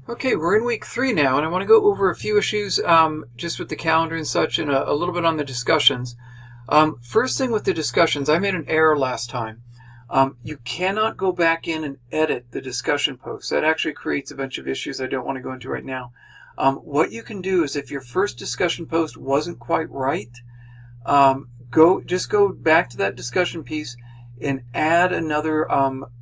Okay, we're in week 3 now, and I want to go over a few issues just with the calendar and such, and a little bit on the discussions. First thing with the discussions, I made an error last time. You cannot go back in and edit the discussion posts. That actually creates a bunch of issues I don't want to go into right now. What you can do is if your first discussion post wasn't quite right, just go back to that discussion piece and add another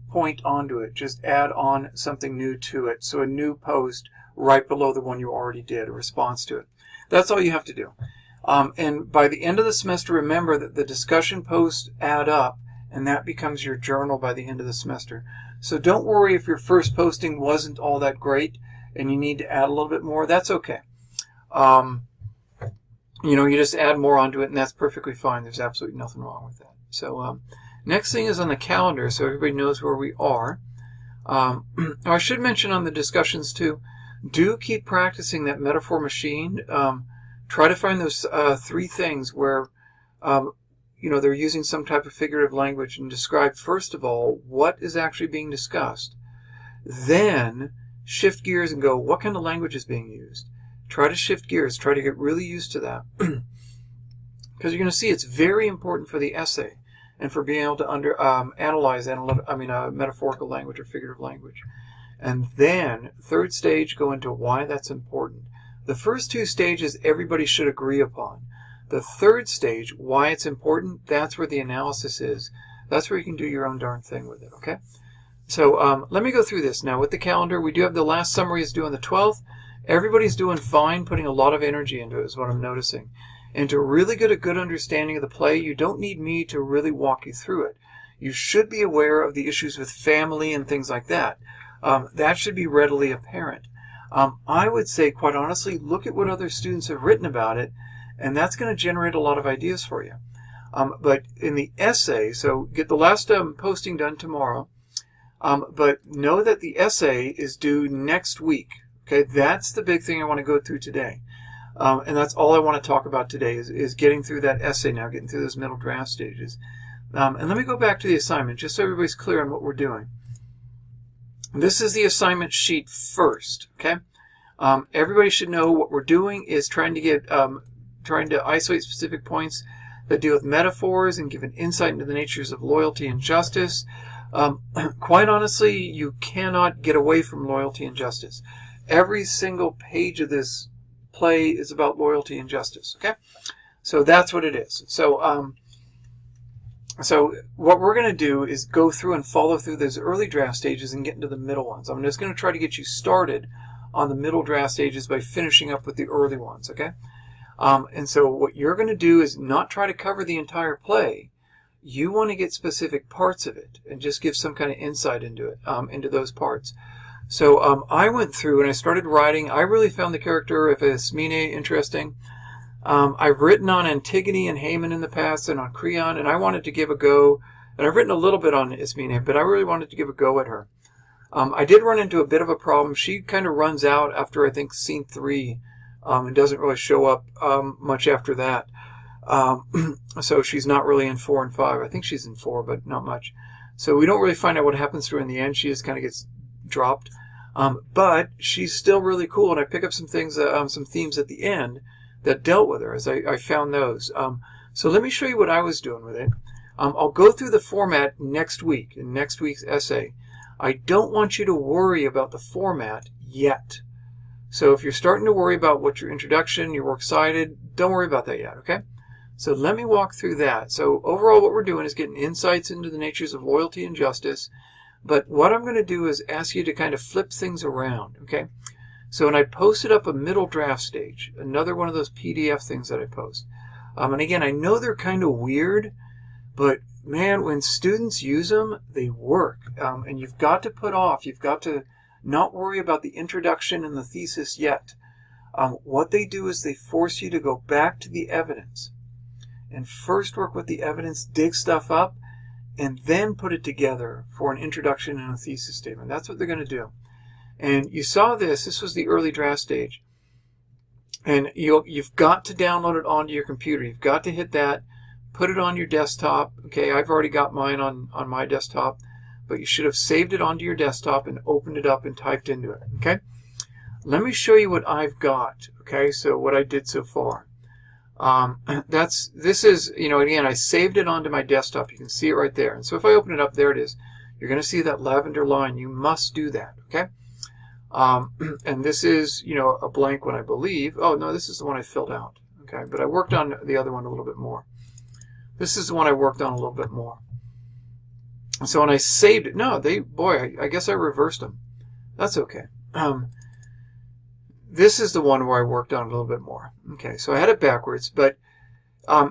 point onto it. Just add on something new to it. So a new post right below the one you already did, a response to it. That's all you have to do. And by the end of the semester, remember that the discussion posts add up, and that becomes your journal by the end of the semester. So don't worry if your first posting wasn't all that great and you need to add a little bit more. That's okay. You just add more onto it, and that's perfectly fine. There's absolutely nothing wrong with that. So next thing is on the calendar, so everybody knows where we are. I should mention on the discussions too, do keep practicing that metaphor machine. Try to find those 3 things where they're using some type of figurative language and describe, first of all, what is actually being discussed. Then shift gears and go, what kind of language is being used? Try to shift gears. Try to get really used to that. Because you're going to see it's very important for the essay and for being able to analyze metaphorical language or figurative language. And then, third stage, go into why that's important. The first 2 stages everybody should agree upon. The third stage, why it's important, that's where the analysis is. That's where you can do your own darn thing with it, okay? So let me go through this. Now, with the calendar, we do have the last summary is due on the 12th. Everybody's doing fine, putting a lot of energy into it is what I'm noticing. And to really get a good understanding of the play, you don't need me to really walk you through it. You should be aware of the issues with family and things like that. That should be readily apparent. I would say, quite honestly, look at what other students have written about it, and that's going to generate a lot of ideas for you. But in the essay, so get the last posting done tomorrow, but know that the essay is due next week. Okay, that's the big thing I want to go through today. And that's all I want to talk about today is getting through that essay now, getting through those middle draft stages. And let me go back to the assignment, just so everybody's clear on what we're doing. This is the assignment sheet first, okay? Everybody should know what we're doing is trying to isolate specific points that deal with metaphors and give an insight into the natures of loyalty and justice. Quite honestly, you cannot get away from loyalty and justice. Every single page of this play is about loyalty and justice, okay? So that's what it is. So what we're going to do is go through and follow through those early draft stages and get into the middle ones. I'm just going to try to get you started on the middle draft stages by finishing up with the early ones, okay? And so what you're going to do is not try to cover the entire play. You want to get specific parts of it and just give some kind of insight into it, into those parts. So I went through and I started writing. I really found the character of Ismene interesting. I've written on Antigone and Haman in the past and on Creon, and I wanted to give a go. And I've written a little bit on Ismene, but I really wanted to give a go at her. I did run into a bit of a problem. She kind of runs out after, I think, scene 3 and doesn't really show up much after that. So she's not really in 4 and 5. I think she's in 4, but not much. So we don't really find out what happens to her in the end. She just kind of gets dropped. But she's still really cool, and I pick up some things, some themes at the end that dealt with her as I found those. So let me show you what I was doing with it. I'll go through the format next week, in next week's essay. I don't want you to worry about the format yet. So if you're starting to worry about what your introduction, you're excited, don't worry about that yet, okay? So let me walk through that. So overall what we're doing is getting insights into the natures of loyalty and justice. But what I'm going to do is ask you to kind of flip things around, okay? So when I posted up a middle draft stage, another one of those PDF things that I post. And again, I know they're kind of weird, but man, when students use them, they work. And you've got to not worry about the introduction and the thesis yet. What they do is they force you to go back to the evidence and first work with the evidence, dig stuff up, and then put it together for an introduction and a thesis statement. That's what they're going to do. And you saw this was the early draft stage. And you've got to download it onto your computer. You've got to hit that, put it on your desktop. Okay, I've already got mine on my desktop, but you should have saved it onto your desktop and opened it up and typed into it. Okay, let me show you what I've got. Okay, so what I did so far. This is, again, I saved it onto my desktop. You can see it right there. And so if I open it up, there it is. You're going to see that lavender line. You must do that, okay? And this is, a blank one, I believe. Oh, no, this is the one I filled out, okay? But I worked on the other one a little bit more. This is the one I worked on a little bit more. So when I saved it, no, I guess I reversed them. That's okay. This is the one where I worked on a little bit more. Okay, so I had it backwards, but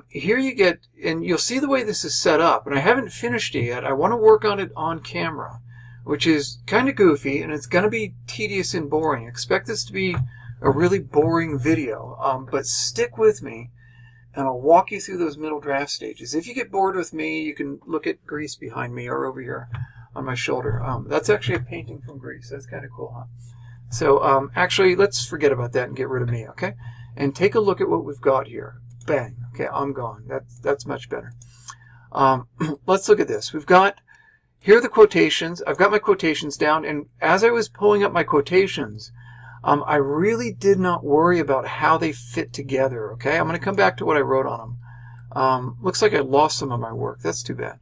here you get, and you'll see the way this is set up, and I haven't finished it yet. I want to work on it on camera, which is kind of goofy, and it's going to be tedious and boring. Expect this to be a really boring video, but stick with me, and I'll walk you through those middle draft stages. If you get bored with me, you can look at Greece behind me or over here on my shoulder. That's actually a painting from Greece. That's kind of cool, huh? So actually, let's forget about that and get rid of me, okay? And take a look at what we've got here. Bang. Okay, I'm gone. That's much better. Let's look at this. We've got, here are the quotations. I've got my quotations down, and as I was pulling up my quotations, I really did not worry about how they fit together, okay? I'm going to come back to what I wrote on them. Looks like I lost some of my work. That's too bad.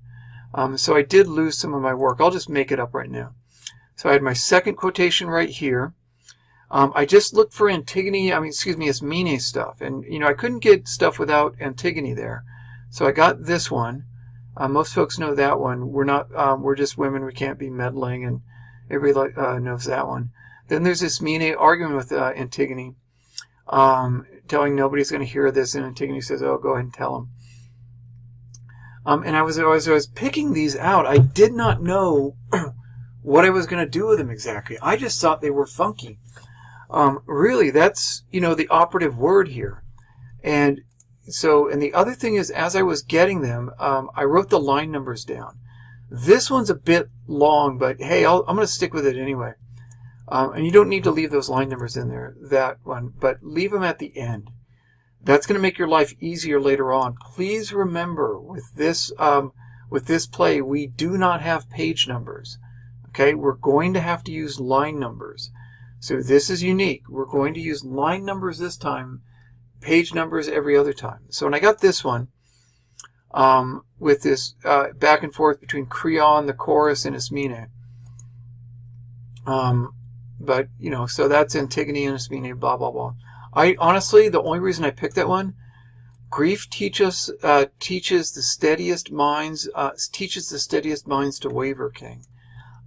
So I did lose some of my work. I'll just make it up right now. So I had my second quotation right here. I just looked for Ismene stuff. And, I couldn't get stuff without Antigone there. So I got this one. Most folks know that one. We're just women. We can't be meddling. And everybody knows that one. Then there's Ismene arguing with Antigone, telling nobody's going to hear this. And Antigone says, oh, go ahead and tell them. And as I was picking these out, I did not know what I was going to do with them exactly. I just thought they were funky. Really, that's, the operative word here. And the other thing is, as I was getting them, I wrote the line numbers down. This one's a bit long, but hey, I'm going to stick with it anyway. And you don't need to leave those line numbers in there, that one, but leave them at the end. That's going to make your life easier later on. Please remember, with this play, we do not have page numbers. Okay, we're going to have to use line numbers. So this is unique. We're going to use line numbers this time, page numbers every other time. So when I got this one, with this back and forth between Creon, the chorus, and Ismene. But, so that's Antigone and Ismene, blah, blah, blah. Honestly, the only reason I picked that one, grief teaches the steadiest minds to waver, King.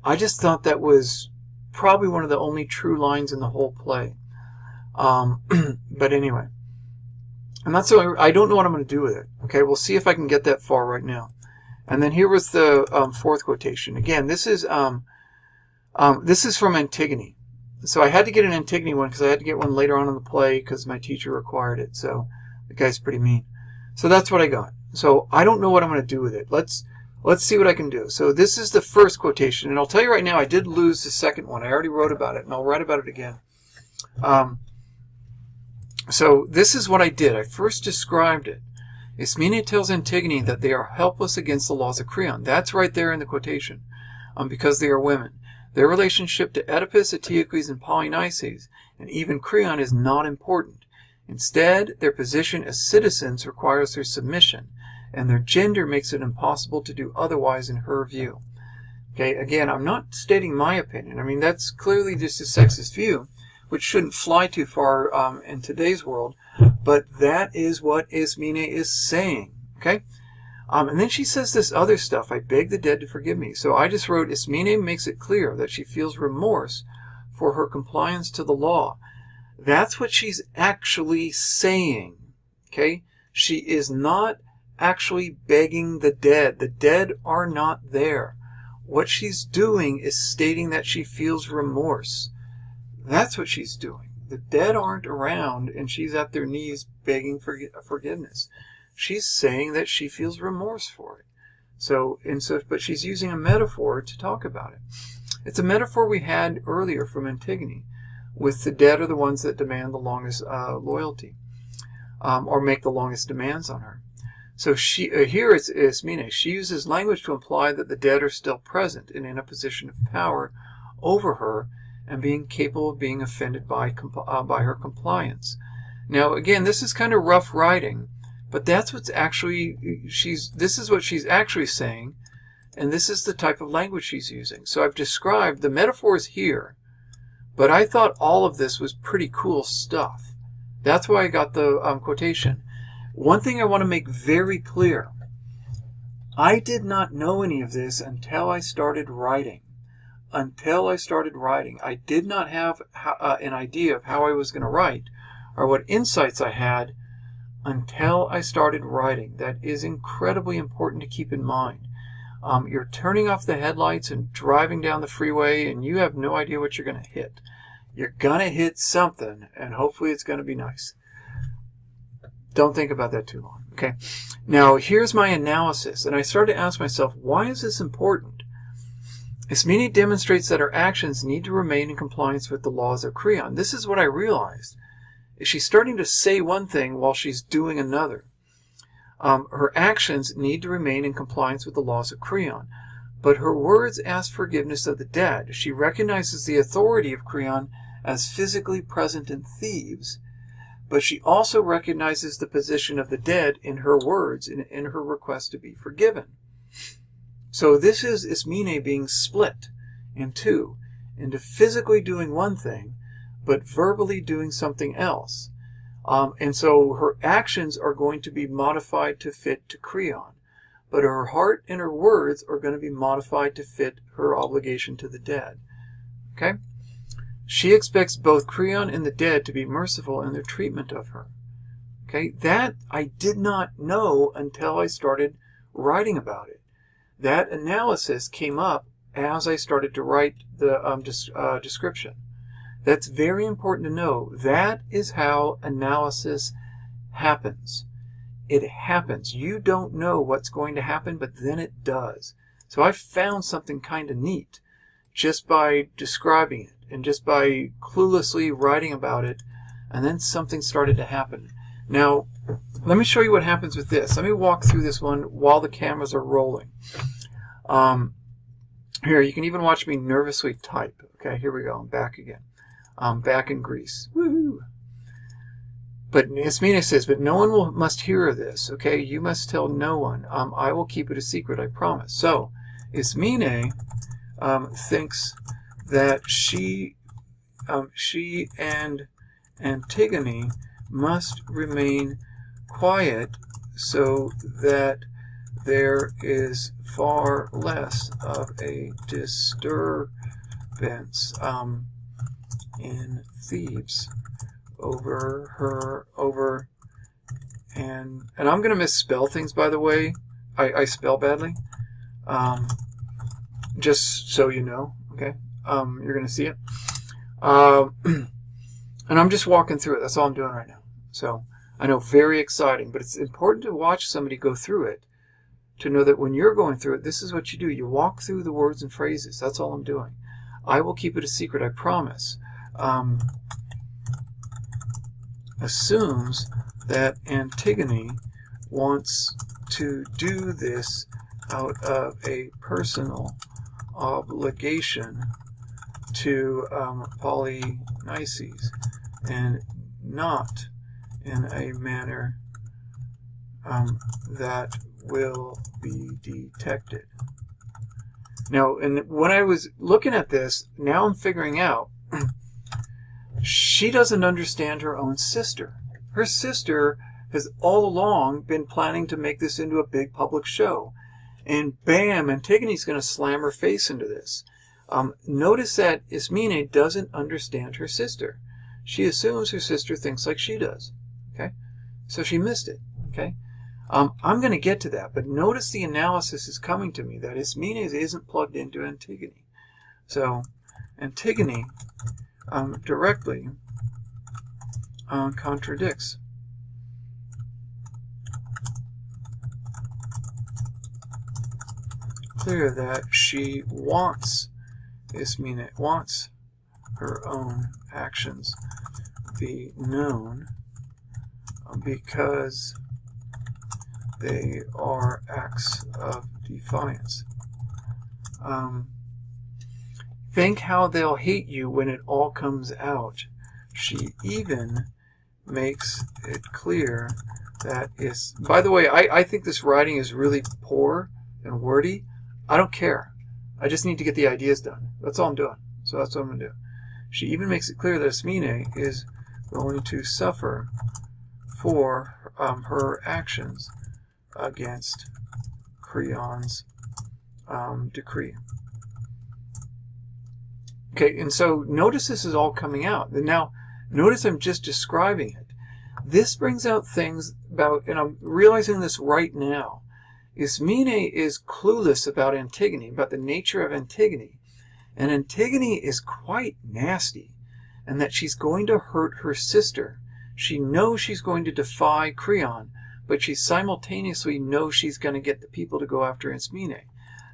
I just thought that was probably one of the only true lines in the whole play. But anyway. And that's I don't know what I'm going to do with it. Okay, we'll see if I can get that far right now. And then here was the fourth quotation. Again, this is from Antigone. So I had to get an Antigone one because I had to get one later on in the play because my teacher required it. So the guy's pretty mean. So that's what I got. So I don't know what I'm going to do with it. Let's see what I can do. So this is the first quotation. And I'll tell you right now, I did lose the second one. I already wrote about it, and I'll write about it again. So this is what I did. I first described it. Ismene tells Antigone that they are helpless against the laws of Creon. That's right there in the quotation. Because they are women. Their relationship to Oedipus, Eteocles, and Polynices, and even Creon, is not important. Instead, their position as citizens requires their submission, and their gender makes it impossible to do otherwise in her view. Okay, again, I'm not stating my opinion. I mean, that's clearly just a sexist view, which shouldn't fly too far in today's world, but that is what Ismene is saying. Okay? And then she says this other stuff, I beg the dead to forgive me. So I just wrote, Ismene makes it clear that she feels remorse for her compliance to the law. That's what she's actually saying. Okay? She is not actually begging the dead. The dead are not there. What she's doing is stating that she feels remorse. That's what she's doing. The dead aren't around and she's at their knees begging for forgiveness. She's saying that she feels remorse for it. But she's using a metaphor to talk about it. It's a metaphor we had earlier from Antigone, with the dead are the ones that demand the longest loyalty, or make the longest demands on her. So here it's Ismene. She uses language to imply that the dead are still present and in a position of power over her, and being capable of being offended by her compliance. Now, again, this is kind of rough writing, but that's what's actually, this is what she's actually saying, and this is the type of language she's using. So I've described, the metaphors here, but I thought all of this was pretty cool stuff. That's why I got the quotation. One thing I want to make very clear, I did not know any of this until I started writing. I did not have an idea of how I was going to write or what insights I had until I started writing. That is incredibly important to keep in mind. You're turning off the headlights and driving down the freeway, and you have no idea what you're going to hit. You're going to hit something, and hopefully it's going to be nice. Don't think about that too long. Okay. Now, here's my analysis, and I started to ask myself, why is this important? Ismene demonstrates that her actions need to remain in compliance with the laws of Creon. This is what I realized. She's starting to say one thing while she's doing another. Her actions need to remain in compliance with the laws of Creon, but her words ask forgiveness of the dead. She recognizes the authority of Creon as physically present in Thebes, but she also recognizes the position of the dead in her words, in her request to be forgiven. So this is Ismene being split in two, into physically doing one thing, but verbally doing something else. And so her actions are going to be modified to fit to Creon, but her heart and her words are going to be modified to fit her obligation to the dead. Okay? She expects both Creon and the dead to be merciful in their treatment of her. Okay? That I did not know until I started writing about it. That analysis came up as I started to write the description. That's very important to know. That is how analysis happens. It happens. You don't know what's going to happen, but then it does. So I found something kind of neat just by describing it and just by cluelessly writing about it, and then something started to happen. Now, let me show you what happens with this. Let me walk through this one while the cameras are rolling. Here, you can even watch me nervously type. Okay, here we go. I'm back again. Back in Greece. Woohoo! But Ismene says, but no one must hear of this. Okay, you must tell no one. I will keep it a secret, I promise. So, Ismene thinks that she and Antigone must remain quiet so that there is far less of a disturbance in Thebes and I'm going to misspell things, by the way. I spell badly. Just so you know, okay? You're going to see it. And I'm just walking through it. That's all I'm doing right now. So, I know, very exciting, but it's important to watch somebody go through it to know that when you're going through it, this is what you do. You walk through the words and phrases. That's all I'm doing. I will keep it a secret, I promise. Assumes that Antigone wants to do this out of a personal obligation to Polynices and not in a manner that will be detected. Now, and when I was looking at this, now I'm figuring out she doesn't understand her own sister. Her sister has all along been planning to make this into a big public show. And bam, Antigone's going to slam her face into this. Notice that Ismene doesn't understand her sister. She assumes her sister thinks like she does. Okay? So she missed it. Okay? I'm going to get to that, but notice the analysis is coming to me that Ismene isn't plugged into Antigone. So Antigone directly contradicts. Clear that she wants, Ismene wants her own actions be known because they are acts of defiance. Think how they'll hate you when it all comes out. She even makes it clear that is... By the way, I think this writing is really poor and wordy. I don't care. I just need to get the ideas done. That's all I'm doing. So that's what I'm going to do. She even makes it clear that Ismene is going to suffer for her actions against Creon's decree. Okay, and so notice this is all coming out. And now, notice I'm just describing it. This brings out things about, and I'm realizing this right now, Ismene is clueless about Antigone, about the nature of Antigone. And Antigone is quite nasty, and that she's going to hurt her sister. She knows she's going to defy Creon, but she simultaneously knows she's going to get the people to go after Ismene.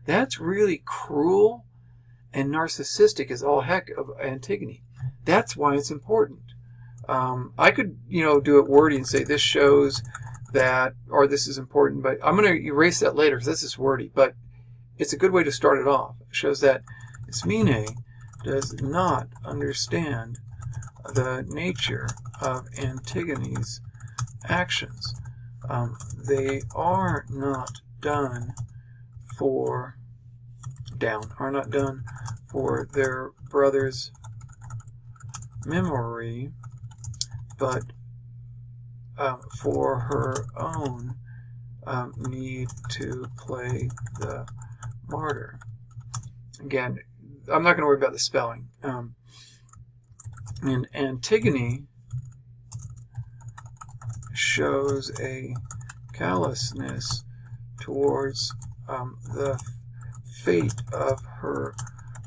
That's really cruel and narcissistic as all heck of Antigone. That's why it's important. I could, do it wordy and say this shows that, or this is important, but I'm going to erase that later because this is wordy, but it's a good way to start it off. It shows that Ismene does not understand the nature of Antigone's actions. They are not done for their brother's memory, but for her own need to play the martyr. Again, I'm not going to worry about the spelling. And Antigone shows a callousness towards the fate of her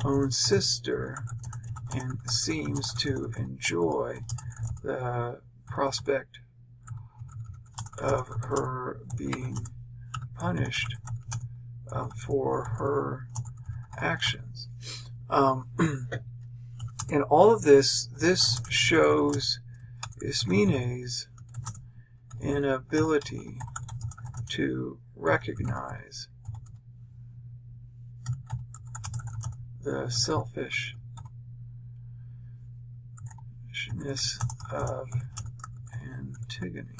own sister and seems to enjoy the prospect of her being punished for her actions. In all of this shows Ismene's inability to recognize the selfishness of Antigone.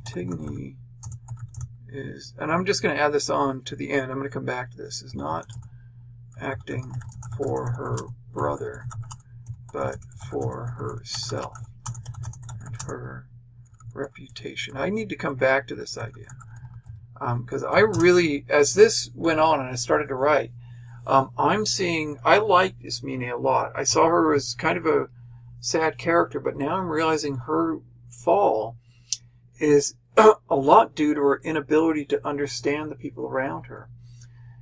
Antigone is, and I'm just going to add this on to the end, I'm going to come back to this, is not acting for her brother, but for herself and her reputation. I need to come back to this idea. Because I really, as this went on and I started to write, I'm seeing, I liked Ismene a lot. I saw her as kind of a sad character, but now I'm realizing her fall is a lot due to her inability to understand the people around her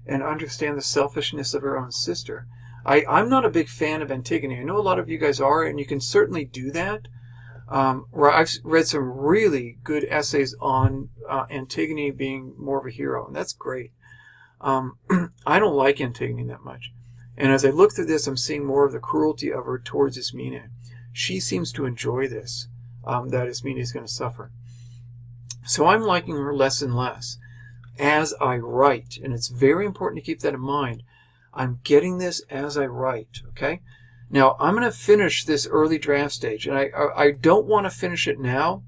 and understand the selfishness of her own sister. I'm not a big fan of Antigone. I know a lot of you guys are, and you can certainly do that. Where I've read some really good essays on Antigone being more of a hero, and that's great. I don't like Antigone that much. And as I look through this, I'm seeing more of the cruelty of her towards Ismene. She seems to enjoy this, that Ismene is going to suffer. So I'm liking her less and less as I write, and it's very important to keep that in mind. I'm getting this as I write, okay? Now, I'm going to finish this early draft stage, and I don't want to finish it now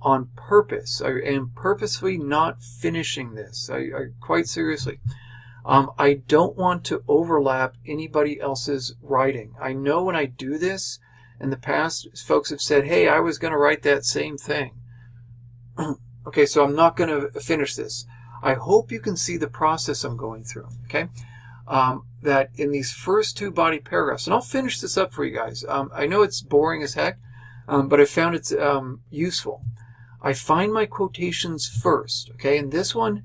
on purpose. I am purposefully not finishing this, I quite seriously. I don't want to overlap anybody else's writing. I know when I do this, in the past, folks have said, hey, I was going to write that same thing. Okay, so I'm not going to finish this. I hope you can see the process I'm going through, okay? That in these first two body paragraphs, and I'll finish this up for you guys. I know it's boring as heck, but I found it's useful. I find my quotations first, okay? And this one,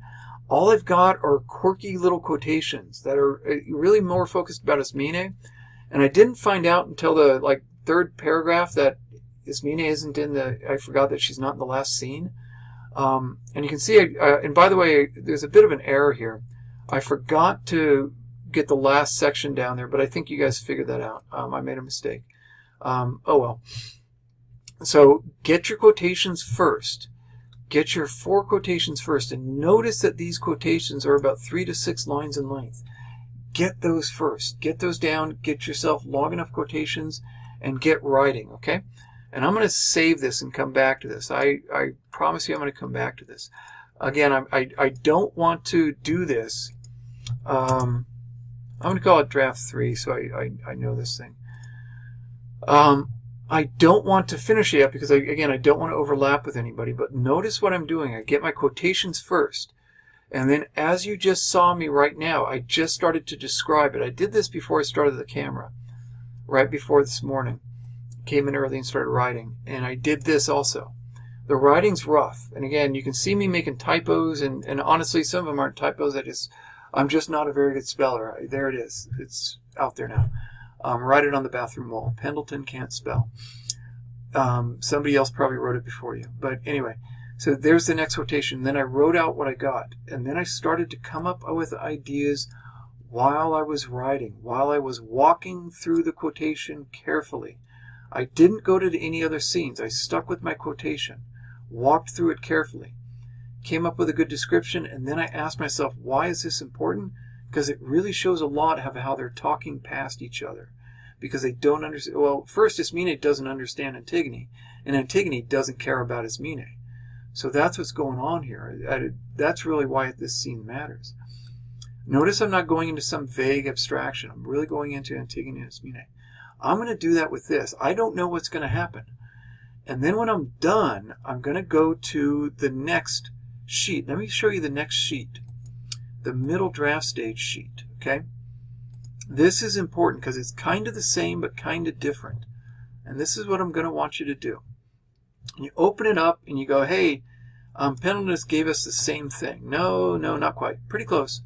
all I've got are quirky little quotations that are really more focused about Ismene. And I didn't find out until the third paragraph that Ismene isn't in I forgot that she's not in the last scene. And you can see, and by the way, there's a bit of an error here. I forgot to get the last section down there, but I think you guys figured that out. I made a mistake. Oh well. So get your quotations first. Get your 4 quotations first, and notice that these quotations are about 3 to 6 lines in length. Get those first. Get those down. Get yourself long enough quotations and get writing, okay? And I'm going to save this and come back to this. I promise you I'm going to come back to this. Again, I don't want to do this. I'm going to call it draft 3 so I know this thing. I don't want to finish it yet because, again, I don't want to overlap with anybody. But notice what I'm doing. I get my quotations first. And then as you just saw me right now, I just started to describe it. I did this before I started the camera, right before this morning. Came in early and started writing. And I did this also. The writing's rough. And again, you can see me making typos. And honestly, some of them aren't typos. I'm just not a very good speller. There it is. It's out there now. Write it on the bathroom wall. Pendleton can't spell. Somebody else probably wrote it before you. But anyway, so there's the next quotation. Then I wrote out what I got. And then I started to come up with ideas while I was writing, while I was walking through the quotation carefully. I didn't go to any other scenes. I stuck with my quotation, walked through it carefully, came up with a good description, and then I asked myself, why is this important? Because it really shows a lot of how they're talking past each other. Because they don't understand. Well, first, Ismene doesn't understand Antigone, and Antigone doesn't care about Ismene. So that's what's going on here. That's really why this scene matters. Notice I'm not going into some vague abstraction. I'm really going into Antigone and Ismene. I'm going to do that with this. I don't know what's going to happen. And then when I'm done, I'm going to go to the next sheet. Let me show you the next sheet. The middle draft stage sheet, okay? This is important because it's kind of the same but kind of different. And this is what I'm going to want you to do. You open it up and you go, hey, Pendleton gave us the same thing. No, not quite. Pretty close.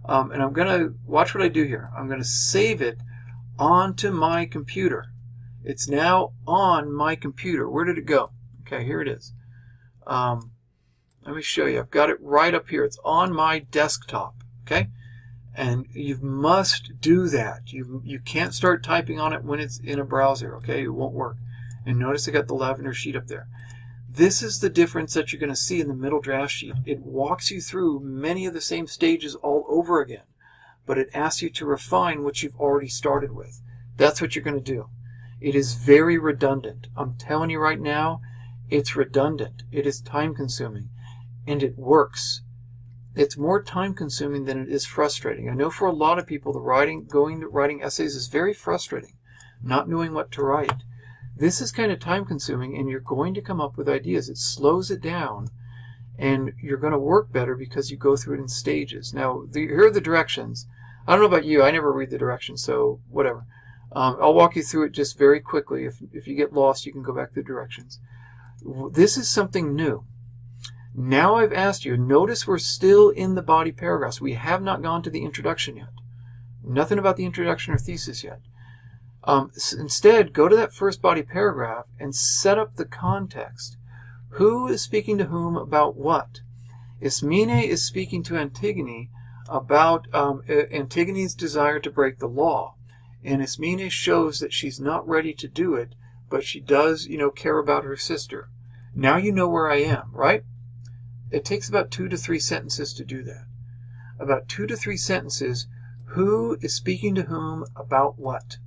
And I'm going to watch what I do here. I'm going to save it onto my computer. It's now on my computer. Where did it go? Okay, here it is. Let me show you. I've got it right up here. It's on my desktop. Okay? And you must do that. You can't start typing on it when it's in a browser. Okay? It won't work. And notice I got the lavender sheet up there. This is the difference that you're going to see in the middle draft sheet. It walks you through many of the same stages all over again. But it asks you to refine what you've already started with. That's what you're going to do. It is very redundant. I'm telling you right now, it's redundant. It is time-consuming. And it works. It's more time-consuming than it is frustrating. I know for a lot of people, writing essays is very frustrating, not knowing what to write. This is kind of time-consuming, and you're going to come up with ideas. It slows it down, and you're going to work better because you go through it in stages. Now, here are the directions. I don't know about you. I never read the directions, so whatever. I'll walk you through it just very quickly. If you get lost, you can go back to the directions. This is something new. Now I've asked you, notice we're still in the body paragraphs. We have not gone to the introduction yet. Nothing about the introduction or thesis yet. Instead, go to that first body paragraph and set up the context. Who is speaking to whom about what? Ismene is speaking to Antigone about Antigone's desire to break the law. And Ismene shows that she's not ready to do it, but she does, care about her sister. Now you know where I am, right? It takes about 2 to 3 sentences to do that. About 2 to 3 sentences, who is speaking to whom about what?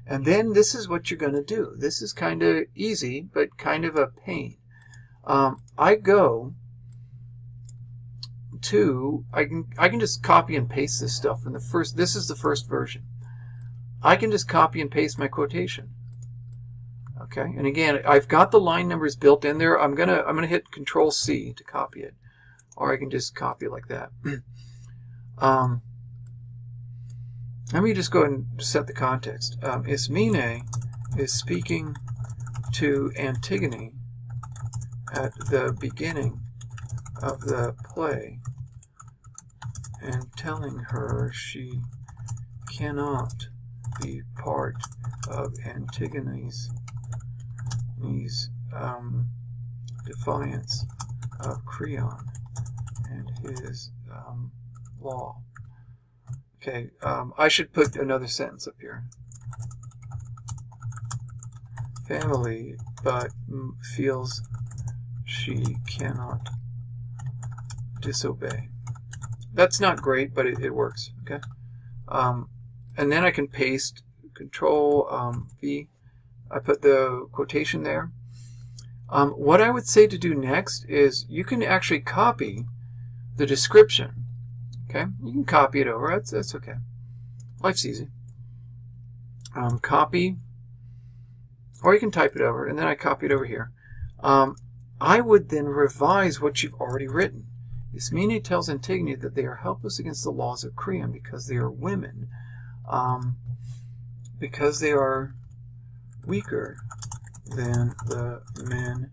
And then this is what you're going to do. This is kind of easy, but kind of a pain. I go to, I can just copy and paste this stuff from the first, this is the first version. I can just copy and paste my quotation. Okay, and again, I've got the line numbers built in there. I'm gonna hit Control-C to copy it, or I can just copy it like that. Let me just go ahead and set the context. Ismene is speaking to Antigone at the beginning of the play and telling her she cannot be part of Antigone's defiance of Creon and his law. Okay, I should put another sentence up here. Family, but feels she cannot disobey. That's not great, but it works. Okay, and then I can paste Control V. I put the quotation there. What I would say to do next is you can actually copy the description. Okay, you can copy it over. That's okay. Life's easy. Copy, or you can type it over, and then I copy it over here. I would then revise what you've already written. Ismene tells Antigone that they are helpless against the laws of Creon because they are women, because they are weaker than the men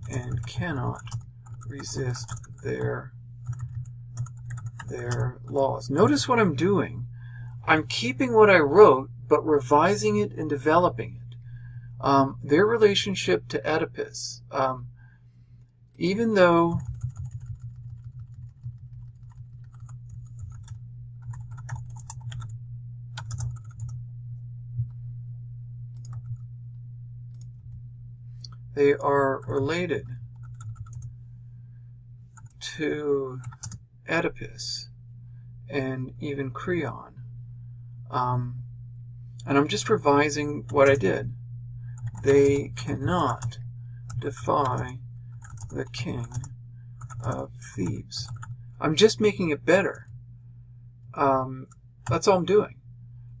and cannot resist their laws. Notice what I'm doing. I'm keeping what I wrote, but revising it and developing it. Their relationship to Oedipus, even though they are related to Oedipus and even Creon. And I'm just revising what I did. They cannot defy the king of Thebes. I'm just making it better. That's all I'm doing.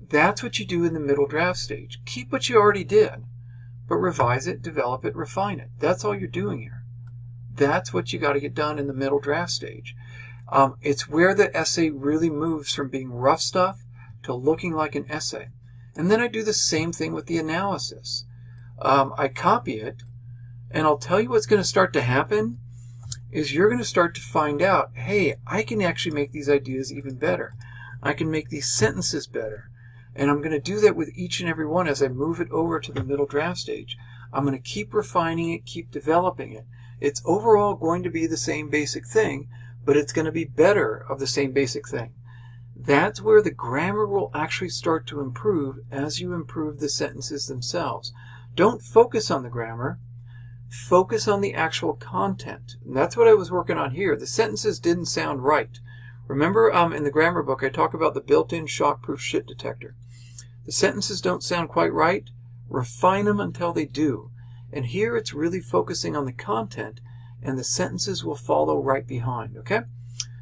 That's what you do in the middle draft stage. Keep what you already did, but revise it, develop it, refine it. That's all you're doing here. That's what you got to get done in the middle draft stage. It's where the essay really moves from being rough stuff to looking like an essay. And then I do the same thing with the analysis. I copy it, and I'll tell you what's going to start to happen is you're going to start to find out, hey, I can actually make these ideas even better. I can make these sentences better. And I'm going to do that with each and every one as I move it over to the middle draft stage. I'm going to keep refining it, keep developing it. It's overall going to be the same basic thing, but it's going to be better of the same basic thing. That's where the grammar will actually start to improve as you improve the sentences themselves. Don't focus on the grammar. Focus on the actual content. And that's what I was working on here. The sentences didn't sound right. Remember in the grammar book I talk about the built-in shock-proof shit detector. The sentences don't sound quite right. Refine them until they do. And here it's really focusing on the content, and the sentences will follow right behind. Okay?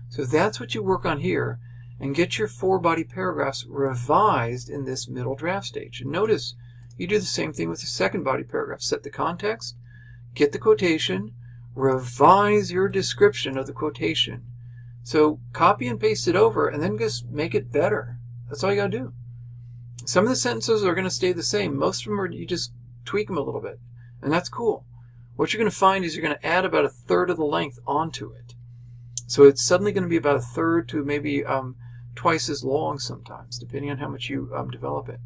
So that's what you work on here, and get your 4-body paragraphs revised in this middle draft stage. And notice you do the same thing with the 2nd-body paragraph. Set the context, get the quotation, revise your description of the quotation. So copy and paste it over, and then just make it better. That's all you got to do. Some of the sentences are going to stay the same. Most of them are, you just tweak them a little bit, and that's cool. What you're going to find is you're going to add about 1/3 of the length onto it. So it's suddenly going to be about 1/3 to maybe twice as long sometimes, depending on how much you develop it.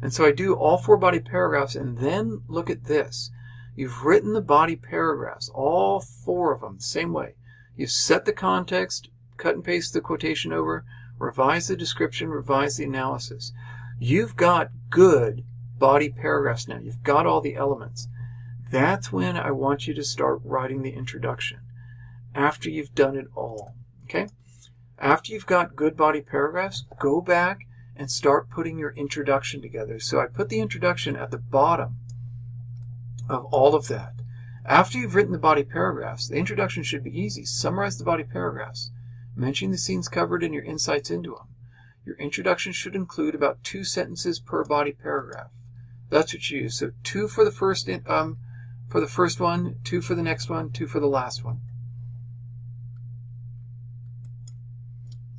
And so I do all 4-body paragraphs, and then look at this. You've written the body paragraphs, all 4 of them, the same way. You've set the context, cut and paste the quotation over, revise the description, revise the analysis. You've got good body paragraphs now. You've got all the elements. That's when I want you to start writing the introduction, after you've done it all. Okay? After you've got good body paragraphs, go back and start putting your introduction together. So I put the introduction at the bottom of all of that. After you've written the body paragraphs, the introduction should be easy. Summarize the body paragraphs, mention the scenes covered and your insights into them. Your introduction should include about 2 sentences per body paragraph. That's what you use. So 2 for the first one, 2 for the next one, 2 for the last one.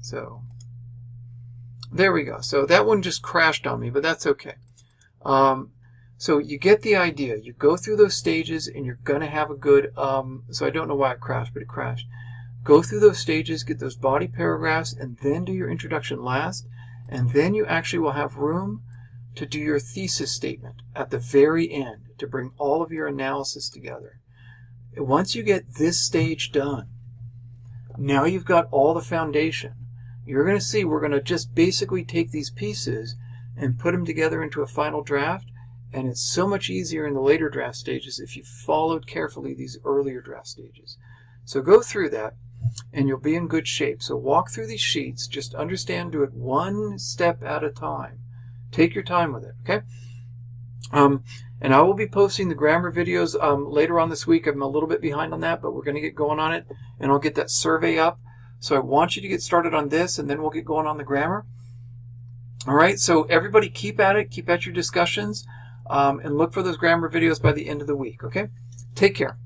So there we go. So that one just crashed on me, but that's okay. So you get the idea. You go through those stages, and you're going to have a good, so I don't know why it crashed, but it crashed. Go through those stages, get those body paragraphs, and then do your introduction last. And then you actually will have room to do your thesis statement at the very end to bring all of your analysis together. Once you get this stage done, now you've got all the foundation. You're going to see we're going to just basically take these pieces and put them together into a final draft, And it's so much easier in the later draft stages if you followed carefully these earlier draft stages. So go through that, and you'll be in good shape. So walk through these sheets. Just understand, do it one step at a time. Take your time with it, okay? And I will be posting the grammar videos later on this week. I'm a little bit behind on that, but we're going to get going on it, and I'll get that survey up. So I want you to get started on this, and then we'll get going on the grammar. All right, so everybody keep at it. Keep at your discussions, and look for those grammar videos by the end of the week, okay? Take care.